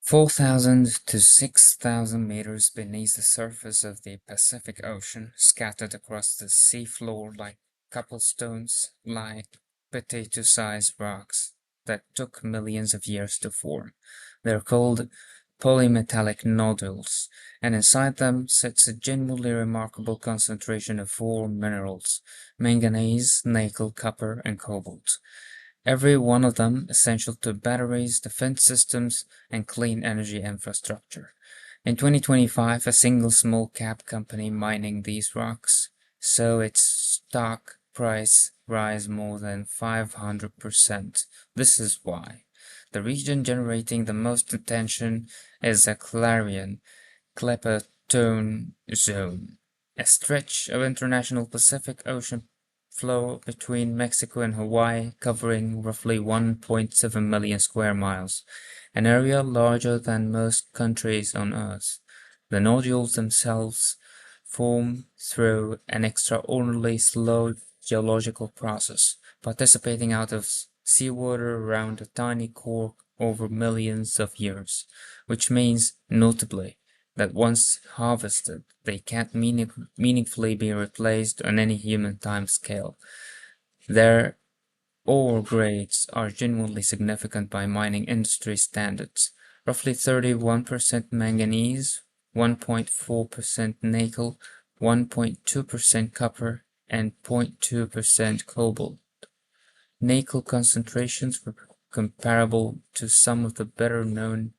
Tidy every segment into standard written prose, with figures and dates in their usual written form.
4,000 to 6,000 meters beneath the surface of the Pacific Ocean, scattered across the seafloor like cobblestones, lie potato-sized rocks that took millions of years to form. They're called polymetallic nodules, and inside them sits a genuinely remarkable concentration of four minerals: manganese, nickel, copper, and cobalt. Every one of them essential to batteries, defense systems, and clean energy infrastructure. In 2025, a single small cap company mining these rocks saw its stock price rise more than 500%. This is why. The region generating the most attention is the Clarion-Clipperton Zone, a stretch of international Pacific Ocean flow between Mexico and Hawaii, covering roughly 1.7 million square miles, an area larger than most countries on Earth. The nodules themselves form through an extraordinarily slow geological process, participating out of seawater around a tiny core over millions of years, which means, notably, that once harvested, they can't meaningfully be replaced on any human time scale. Their ore grades are genuinely significant by mining industry standards: roughly 31% manganese, 1.4% nickel, 1.2% copper, and 0.2% cobalt. Nickel concentrations were comparable to some of the better-known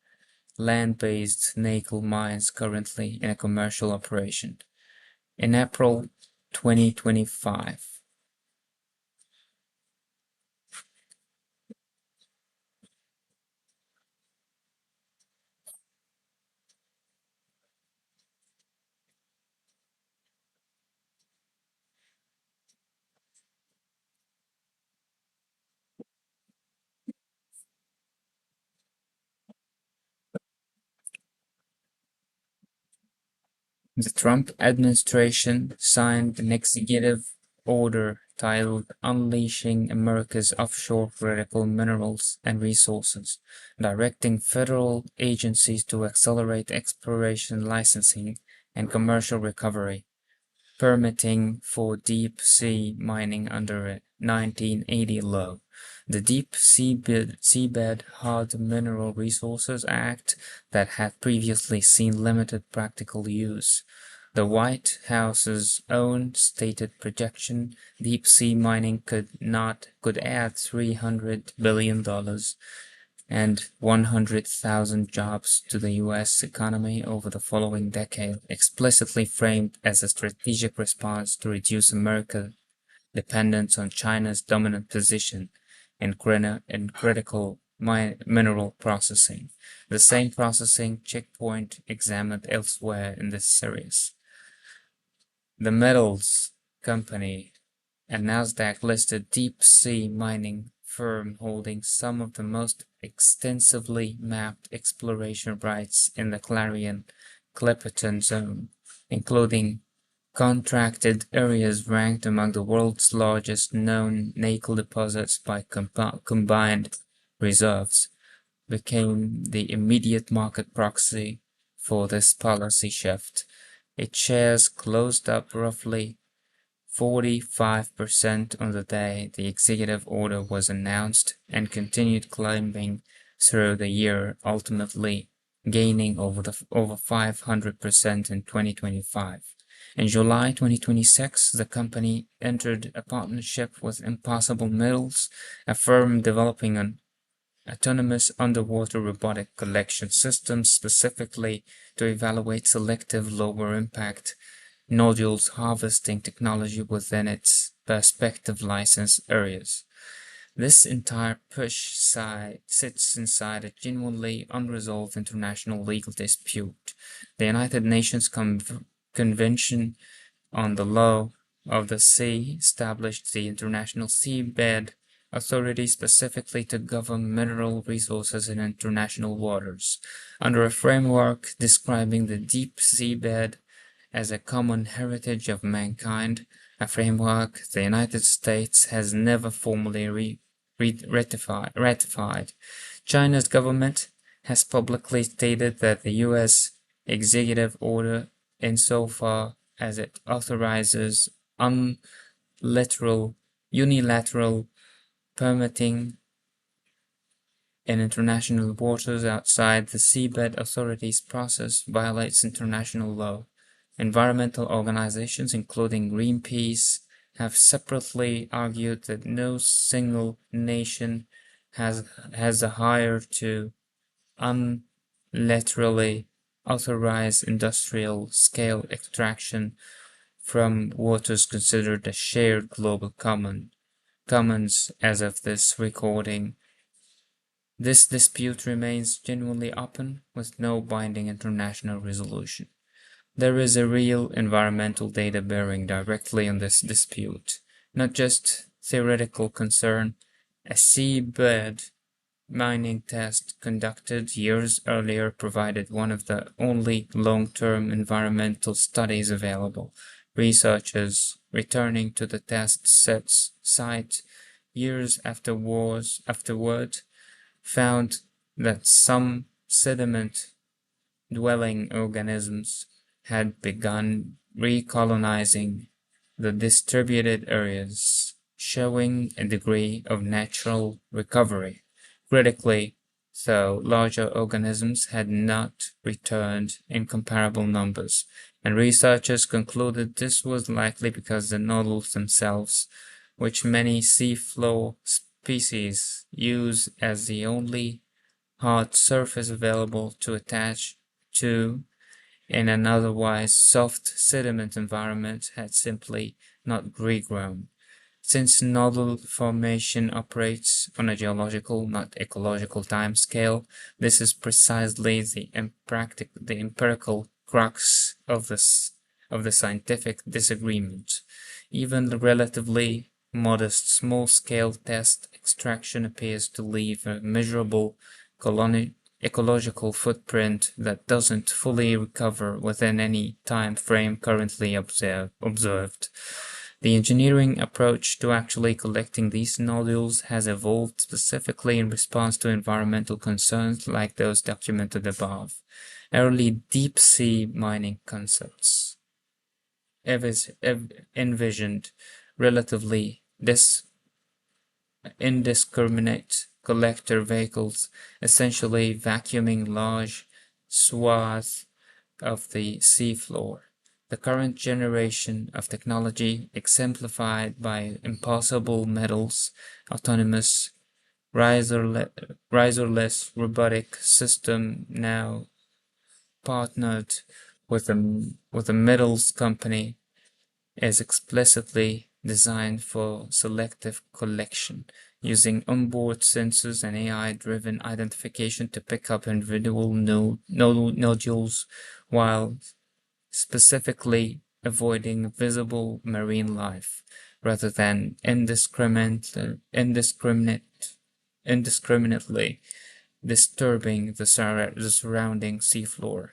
land-based nickel mines currently in a commercial operation. In April 2025, the Trump administration signed an executive order titled Unleashing America's Offshore Critical Minerals and Resources, directing federal agencies to accelerate exploration, licensing, and commercial recovery. Permitting for deep-sea mining under a 1980 law, the Deep Seabed Hard Mineral Resources Act, that had previously seen limited practical use. The White House's own stated projection: deep-sea mining could add $300 billion and 100,000 jobs to the U.S. economy over the following decade, explicitly framed as a strategic response to reduce America's dependence on China's dominant position in critical mineral processing, the same processing checkpoint examined elsewhere in this series. The Metals Company, a Nasdaq-listed deep-sea mining firm holding some of the most extensively mapped exploration rights in the Clarion-Clipperton Zone, including contracted areas ranked among the world's largest known nickel deposits by combined reserves, became the immediate market proxy for this policy shift. Its shares closed up roughly 45% on the day the executive order was announced, and continued climbing through the year, ultimately gaining over 500% in 2025. In July 2026, the company entered a partnership with Impossible Metals, a firm developing an autonomous underwater robotic collection system specifically to evaluate selective lower-impact nodules harvesting technology within its prospective license areas. This entire push sits inside a genuinely unresolved international legal dispute. The United Nations Convention on the Law of the Sea established the International Seabed Authority specifically to govern mineral resources in international waters, under a framework describing the deep seabed as a common heritage of mankind, a framework the United States has never formally ratified. China's government has publicly stated that the U.S. executive order, insofar as it authorizes unilateral permitting in international waters outside the Seabed Authority's process, violates international law. Environmental organizations, including Greenpeace, have separately argued that no single nation has the hire to unilaterally authorize industrial-scale extraction from waters considered a shared global commons as of this recording. This dispute remains genuinely open, with no binding international resolution. There is a real environmental data bearing directly on this dispute, not just theoretical concern. A seabed mining test conducted years earlier provided one of the only long-term environmental studies available. Researchers returning to the test site years afterward found that some sediment-dwelling organisms had begun recolonizing the distributed areas, showing a degree of natural recovery. Critically, though, larger organisms had not returned in comparable numbers, and researchers concluded this was likely because the nodules themselves, which many seafloor species use as the only hard surface available to attach to in an otherwise soft sediment environment, had simply not regrown. Since nodule formation operates on a geological, not ecological timescale, this is precisely the empirical crux of the scientific disagreement. Even the relatively modest small-scale test extraction appears to leave a measurable ecological footprint that doesn't fully recover within any time frame currently observed. The engineering approach to actually collecting these nodules has evolved specifically in response to environmental concerns like those documented above. Early deep-sea mining concepts envisioned relatively indiscriminate collector vehicles, essentially vacuuming large swaths of the seafloor. The current generation of technology, exemplified by impossible metals, autonomous, riserless robotic system now partnered with a metals company, is explicitly designed for selective collection, using onboard sensors and AI-driven identification to pick up individual nodules while specifically avoiding visible marine life, rather than indiscriminately disturbing the surrounding seafloor.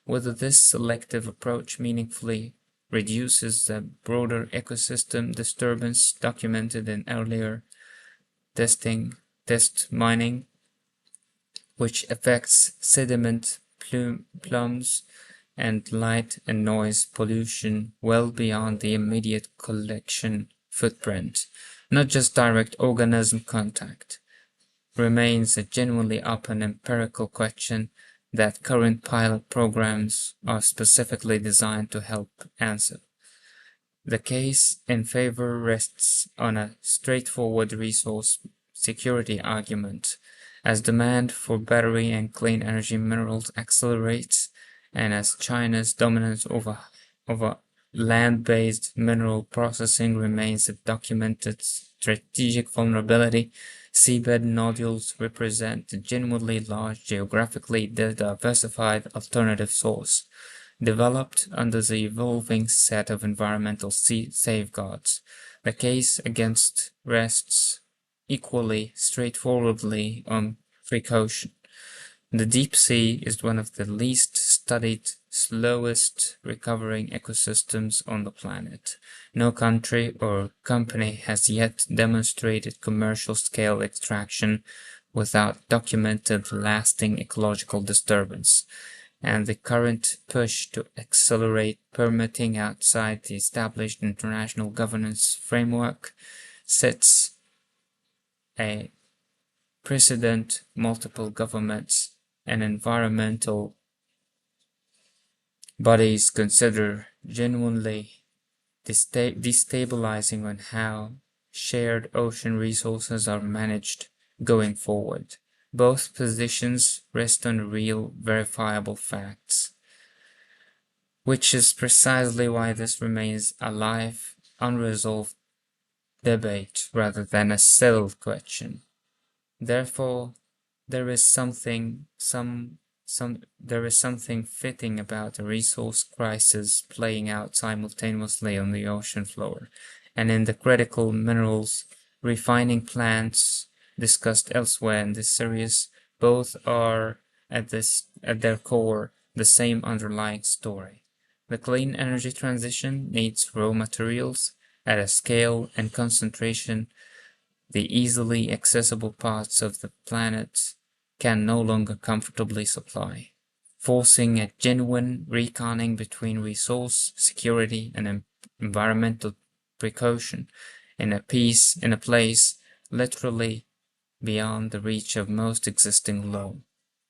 Whether this selective approach meaningfully reduces the broader ecosystem disturbance documented in earlier test mining, which affects sediment plumes and light and noise pollution well beyond the immediate collection footprint, not just direct organism contact, remains a genuinely open empirical question that current pilot programs are specifically designed to help answer. The case in favor rests on a straightforward resource security argument. As demand for battery and clean energy minerals accelerates, and as China's dominance over land-based mineral processing remains a documented strategic vulnerability, seabed nodules represent a genuinely large, geographically diversified alternative source, developed under the evolving set of environmental safeguards. The case against rests equally straightforwardly on precaution. The deep sea is one of the least studied, slowest recovering ecosystems on the planet. No country or company has yet demonstrated commercial scale extraction without documented lasting ecological disturbance, and the current push to accelerate permitting outside the established international governance framework sets a precedent. Multiple governments and environmental bodies consider genuinely destabilizing on how shared ocean resources are managed going forward. Both positions rest on real, verifiable facts, which is precisely why this remains a live, unresolved debate rather than a settled question. Therefore, there is something fitting about a resource crisis playing out simultaneously on the ocean floor and in the critical minerals refining plants discussed elsewhere in this series. Both are at their core the same underlying story. The clean energy transition needs raw materials at a scale and concentration the easily accessible parts of the planet can no longer comfortably supply, forcing a genuine reckoning between resource security and environmental precaution in a place literally beyond the reach of most existing law.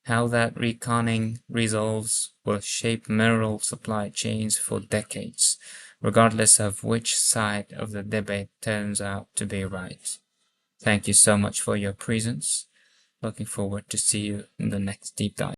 How that reckoning resolves will shape mineral supply chains for decades, regardless of which side of the debate turns out to be right. Thank you so much for your presence. Looking forward to see you in the next deep dive.